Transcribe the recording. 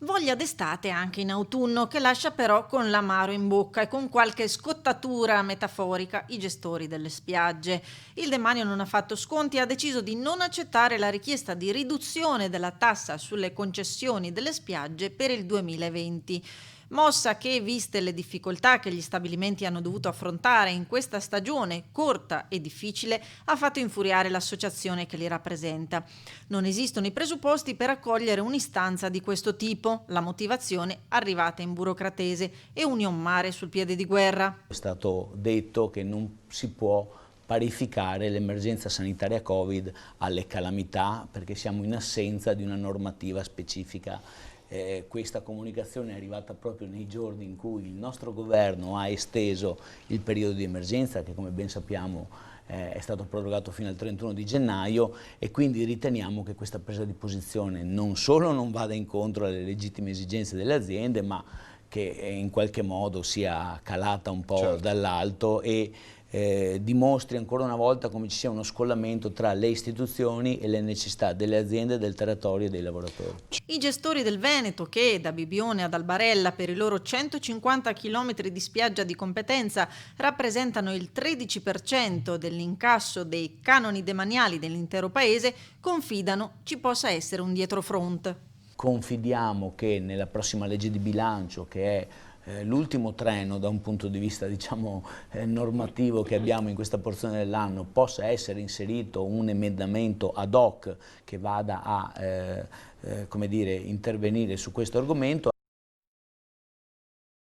Voglia d'estate anche in autunno, che lascia però con l'amaro in bocca e con qualche scottatura metaforica i gestori delle spiagge. Il demanio non ha fatto sconti e ha deciso di non accettare la richiesta di riduzione della tassa sulle concessioni delle spiagge per il 2020. Mossa che, viste le difficoltà che gli stabilimenti hanno dovuto affrontare in questa stagione corta e difficile, ha fatto infuriare l'associazione che li rappresenta. Non esistono i presupposti per accogliere un'istanza di questo tipo, la motivazione arrivata in burocratese e Union Mare sul piede di guerra. È stato detto che non si può parificare l'emergenza sanitaria Covid alle calamità perché siamo in assenza di una normativa specifica. Questa comunicazione è arrivata proprio nei giorni in cui il nostro governo ha esteso il periodo di emergenza, che come ben sappiamo è stato prorogato fino al 31 di gennaio, e quindi riteniamo che questa presa di posizione non solo non vada incontro alle legittime esigenze delle aziende, ma che in qualche modo sia calata un po' dall'alto e dimostri ancora una volta come ci sia uno scollamento tra le istituzioni e le necessità delle aziende, del territorio e dei lavoratori. I gestori del Veneto, che da Bibione ad Albarella per i loro 150 km di spiaggia di competenza rappresentano il 13% dell'incasso dei canoni demaniali dell'intero paese, confidano ci possa essere un dietrofront. Confidiamo che nella prossima legge di bilancio, che è l'ultimo treno da un punto di vista, diciamo, normativo che abbiamo in questa porzione dell'anno, possa essere inserito un emendamento ad hoc che vada a come dire, intervenire su questo argomento.